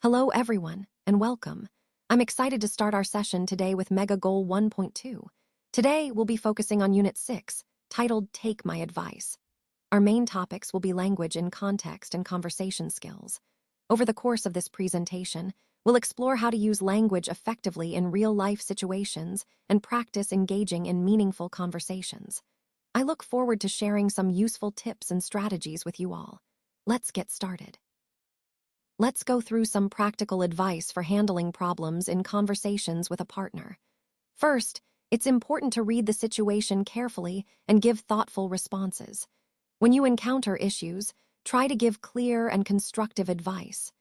Hello, everyone, and welcome. I'm excited to start our session today with Mega Goal 1.2. Today, we'll be focusing on Unit 6, titled Take My Advice. Our main topics will be language in context and conversation skills. Over the course of this presentation, we'll explore how to use language effectively in real-life situations and practice engaging in meaningful conversations. I look forward to sharing some useful tips and strategies with you all. Let's get started. Let's go through some practical advice for handling problems in conversations with a partner. First, it's important to read the situation carefully and give thoughtful responses. When you encounter issues, try to give clear and constructive advice.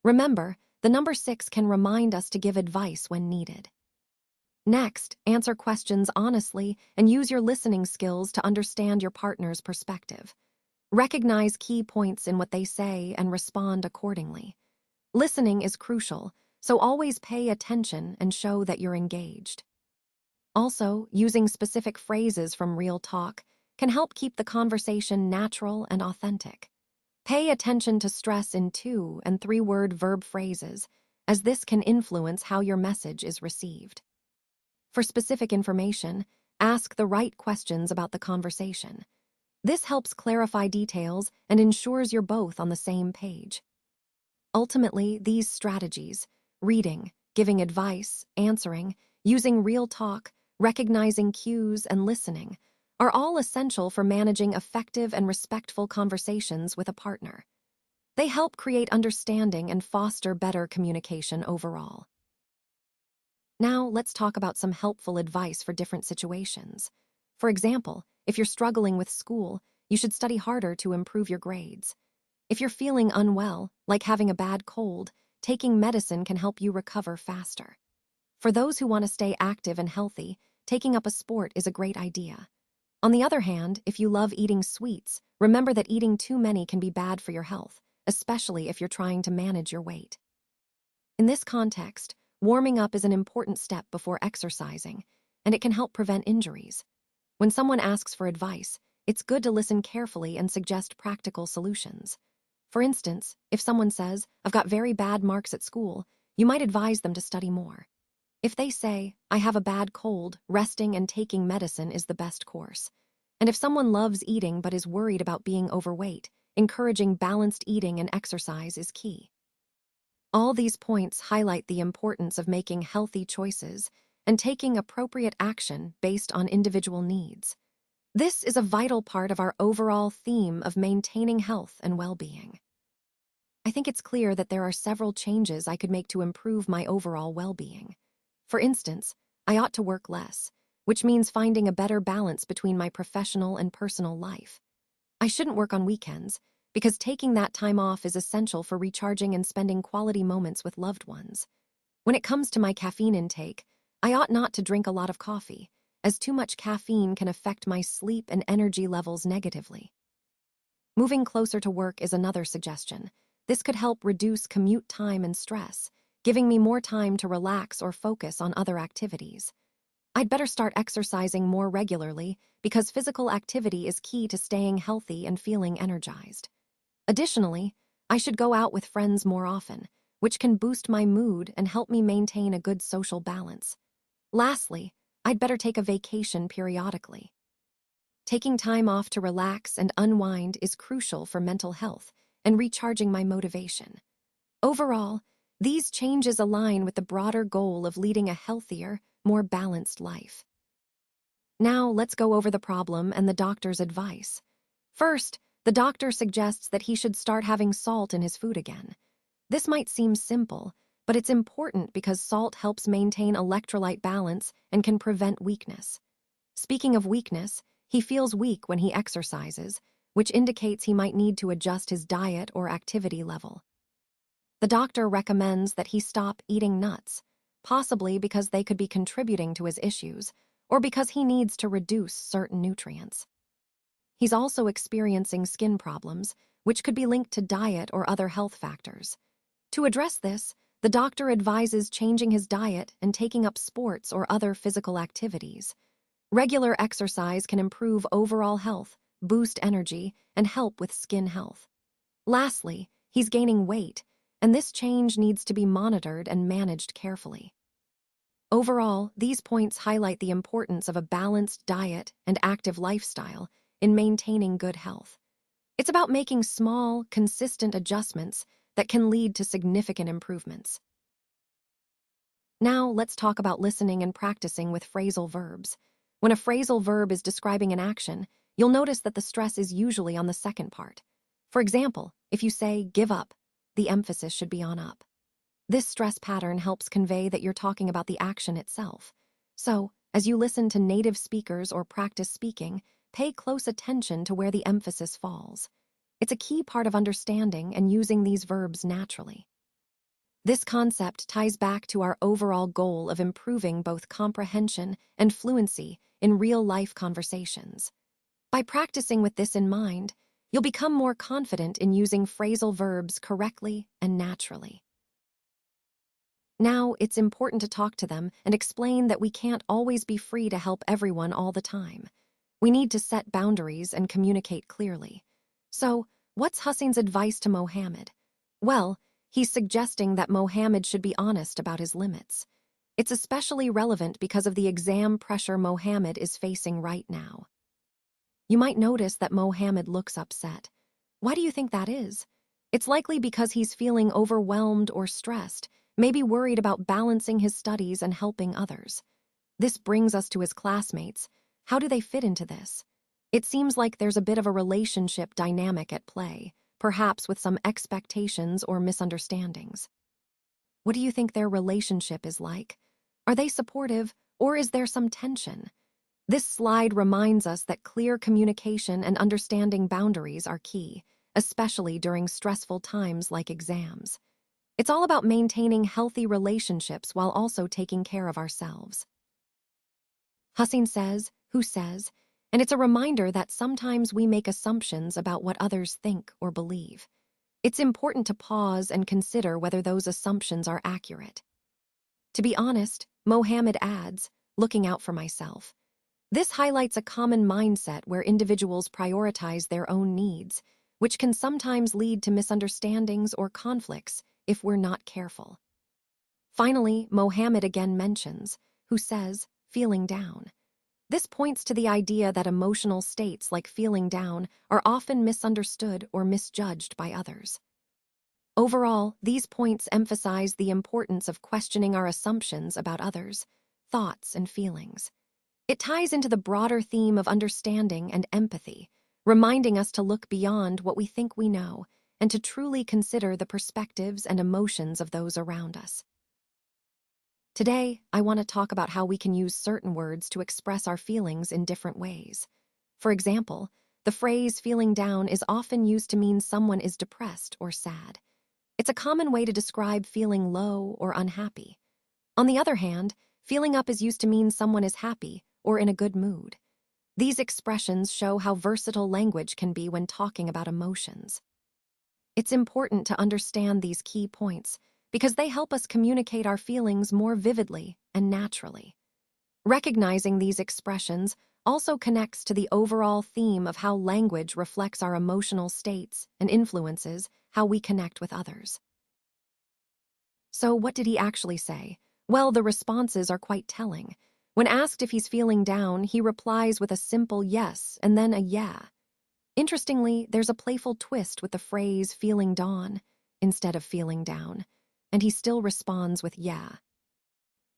Remember, the number 6 can remind us to give advice when needed. Next, answer questions honestly and use your listening skills to understand your partner's perspective. Recognize key points in what they say and respond accordingly. Listening is crucial, so always pay attention and show that you're engaged. Also, using specific phrases from real talk can help keep the conversation natural and authentic. Pay attention to stress in 2- and 3-word verb phrases, as this can influence how your message is received. For specific information, ask the right questions about the conversation. This helps clarify details and ensures you're both on the same page. Ultimately, these strategies, reading, giving advice, answering, using real talk, recognizing cues, and listening, are all essential for managing effective and respectful conversations with a partner. They help create understanding and foster better communication overall. Now, let's talk about some helpful advice for different situations. For example, if you're struggling with school, you should study harder to improve your grades. If you're feeling unwell, like having a bad cold, taking medicine can help you recover faster. For those who want to stay active and healthy, taking up a sport is a great idea. On the other hand, if you love eating sweets, remember that eating too many can be bad for your health, especially if you're trying to manage your weight. In this context, warming up is an important step before exercising, and it can help prevent injuries. When someone asks for advice, it's good to listen carefully and suggest practical solutions. For instance, if someone says, "I've got very bad marks at school," you might advise them to study more. If they say, "I have a bad cold," resting and taking medicine is the best course. And if someone loves eating but is worried about being overweight, encouraging balanced eating and exercise is key. All these points highlight the importance of making healthy choices and taking appropriate action based on individual needs. This is a vital part of our overall theme of maintaining health and well-being. I think it's clear that there are several changes I could make to improve my overall well-being. For instance, I ought to work less, which means finding a better balance between my professional and personal life. I shouldn't work on weekends, because taking that time off is essential for recharging and spending quality moments with loved ones. When it comes to my caffeine intake, I ought not to drink a lot of coffee, as too much caffeine can affect my sleep and energy levels negatively. Moving closer to work is another suggestion. This could help reduce commute time and stress, giving me more time to relax or focus on other activities. I'd better start exercising more regularly because physical activity is key to staying healthy and feeling energized. Additionally, I should go out with friends more often, which can boost my mood and help me maintain a good social balance. Lastly, I'd better take a vacation periodically. Taking time off to relax and unwind is crucial for mental health and recharging my motivation. Overall, these changes align with the broader goal of leading a healthier, more balanced life. Now, let's go over the problem and the doctor's advice. First, the doctor suggests that he should start having salt in his food again. This might seem simple, but it's important because salt helps maintain electrolyte balance and can prevent weakness. Speaking of weakness, he feels weak when he exercises, which indicates he might need to adjust his diet or activity level. The doctor recommends that he stop eating nuts, possibly because they could be contributing to his issues, or because he needs to reduce certain nutrients. He's also experiencing skin problems, which could be linked to diet or other health factors. To address this, the doctor advises changing his diet and taking up sports or other physical activities. Regular exercise can improve overall health, boost energy, and help with skin health. Lastly, he's gaining weight, and this change needs to be monitored and managed carefully. Overall, these points highlight the importance of a balanced diet and active lifestyle in maintaining good health. It's about making small, consistent adjustments that can lead to significant improvements. Now, let's talk about listening and practicing with phrasal verbs. When a phrasal verb is describing an action, you'll notice that the stress is usually on the second part. For example, if you say, give up, the emphasis should be on up. This stress pattern helps convey that you're talking about the action itself. So, as you listen to native speakers or practice speaking, pay close attention to where the emphasis falls. It's a key part of understanding and using these verbs naturally. This concept ties back to our overall goal of improving both comprehension and fluency in real-life conversations. By practicing with this in mind, you'll become more confident in using phrasal verbs correctly and naturally. Now, it's important to talk to them and explain that we can't always be free to help everyone all the time. We need to set boundaries and communicate clearly. So, what's Hussein's advice to Mohammed? Well, he's suggesting that Mohammed should be honest about his limits. It's especially relevant because of the exam pressure Mohammed is facing right now. You might notice that Mohammed looks upset. Why do you think that is? It's likely because he's feeling overwhelmed or stressed, maybe worried about balancing his studies and helping others. This brings us to his classmates. How do they fit into this? It seems like there's a bit of a relationship dynamic at play, perhaps with some expectations or misunderstandings. What do you think their relationship is like? Are they supportive, or is there some tension? This slide reminds us that clear communication and understanding boundaries are key, especially during stressful times like exams. It's all about maintaining healthy relationships while also taking care of ourselves. Hussein says, who says, and it's a reminder that sometimes we make assumptions about what others think or believe. It's important to pause and consider whether those assumptions are accurate. To be honest, Mohammed adds, looking out for myself. This highlights a common mindset where individuals prioritize their own needs, which can sometimes lead to misunderstandings or conflicts if we're not careful. Finally, Mohammed again mentions, who says, feeling down. This points to the idea that emotional states like feeling down are often misunderstood or misjudged by others. Overall, these points emphasize the importance of questioning our assumptions about others, thoughts, and feelings. It ties into the broader theme of understanding and empathy, reminding us to look beyond what we think we know and to truly consider the perspectives and emotions of those around us. Today, I want to talk about how we can use certain words to express our feelings in different ways. For example, the phrase feeling down is often used to mean someone is depressed or sad. It's a common way to describe feeling low or unhappy. On the other hand, feeling up is used to mean someone is happy or in a good mood. These expressions show how versatile language can be when talking about emotions. It's important to understand these key points because they help us communicate our feelings more vividly and naturally. Recognizing these expressions also connects to the overall theme of how language reflects our emotional states and influences how we connect with others. So, what did he actually say? Well, the responses are quite telling. When asked if he's feeling down, he replies with a simple yes and then a yeah. Interestingly, there's a playful twist with the phrase feeling dawn instead of feeling down, and he still responds with yeah.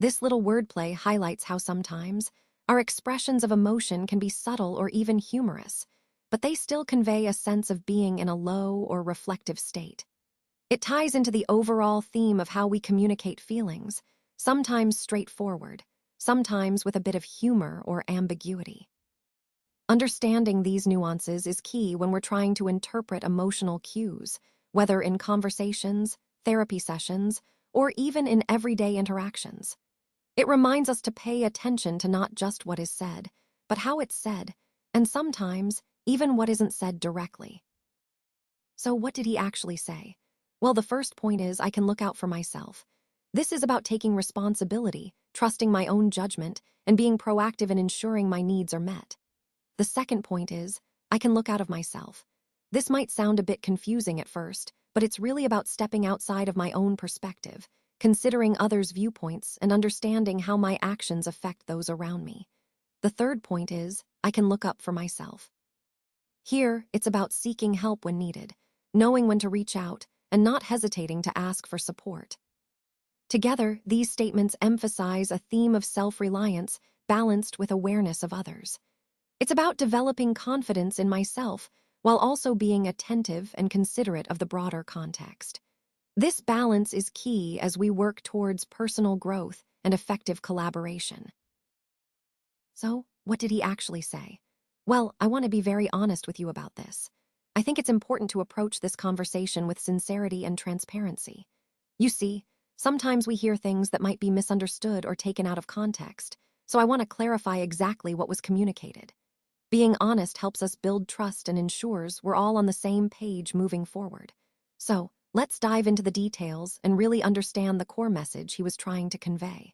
This little wordplay highlights how sometimes our expressions of emotion can be subtle or even humorous, but they still convey a sense of being in a low or reflective state. It ties into the overall theme of how we communicate feelings, sometimes straightforward, sometimes with a bit of humor or ambiguity. Understanding these nuances is key when we're trying to interpret emotional cues, whether in conversations, therapy sessions, or even in everyday interactions. It reminds us to pay attention to not just what is said, but how it's said, and sometimes even what isn't said directly. So what did he actually say? Well, the first point is I can look out for myself. This is about taking responsibility, trusting my own judgment, and being proactive in ensuring my needs are met. The second point is, I can look out of myself. This might sound a bit confusing at first, but it's really about stepping outside of my own perspective, considering others' viewpoints, and understanding how my actions affect those around me. The third point is, I can look up for myself. Here, it's about seeking help when needed, knowing when to reach out, and not hesitating to ask for support. Together, these statements emphasize a theme of self-reliance balanced with awareness of others. It's about developing confidence in myself while also being attentive and considerate of the broader context. This balance is key as we work towards personal growth and effective collaboration. So, what did he actually say? Well, I want to be very honest with you about this. I think it's important to approach this conversation with sincerity and transparency. You see, sometimes we hear things that might be misunderstood or taken out of context, so I want to clarify exactly what was communicated. Being honest helps us build trust and ensures we're all on the same page moving forward. So, let's dive into the details and really understand the core message he was trying to convey.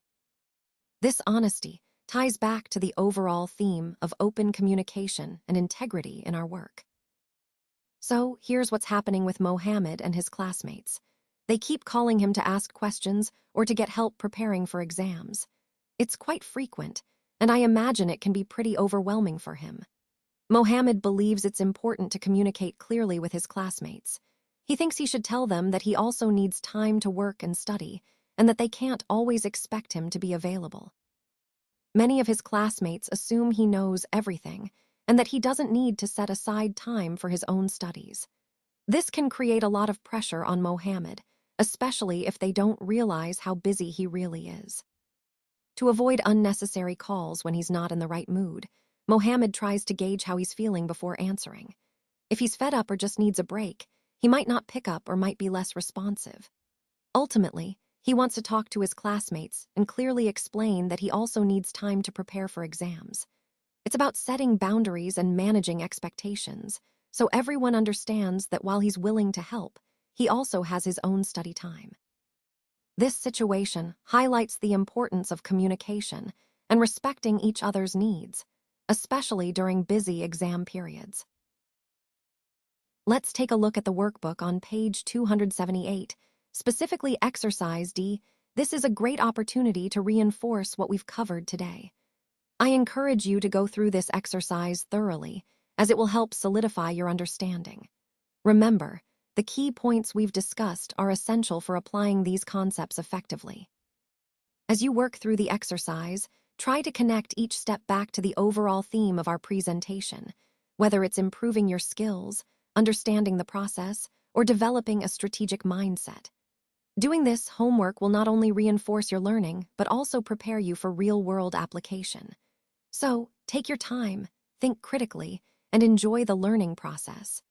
This honesty ties back to the overall theme of open communication and integrity in our work. So, here's what's happening with Mohammed and his classmates. They keep calling him to ask questions or to get help preparing for exams. It's quite frequent, and I imagine it can be pretty overwhelming for him. Mohammed believes it's important to communicate clearly with his classmates. He thinks he should tell them that he also needs time to work and study, and that they can't always expect him to be available. Many of his classmates assume he knows everything, and that he doesn't need to set aside time for his own studies. This can create a lot of pressure on Mohammed, especially if they don't realize how busy he really is. To avoid unnecessary calls when he's not in the right mood, Mohammed tries to gauge how he's feeling before answering. If he's fed up or just needs a break, he might not pick up or might be less responsive. Ultimately, he wants to talk to his classmates and clearly explain that he also needs time to prepare for exams. It's about setting boundaries and managing expectations, so everyone understands that while he's willing to help, he also has his own study time. This situation highlights the importance of communication and respecting each other's needs, especially during busy exam periods. Let's take a look at the workbook on page 278, specifically Exercise D. This is a great opportunity to reinforce what we've covered today. I encourage you to go through this exercise thoroughly, as it will help solidify your understanding. Remember, the key points we've discussed are essential for applying these concepts effectively. As you work through the exercise, try to connect each step back to the overall theme of our presentation, whether it's improving your skills, understanding the process, or developing a strategic mindset. Doing this homework will not only reinforce your learning, but also prepare you for real-world application. So, take your time, think critically, and enjoy the learning process.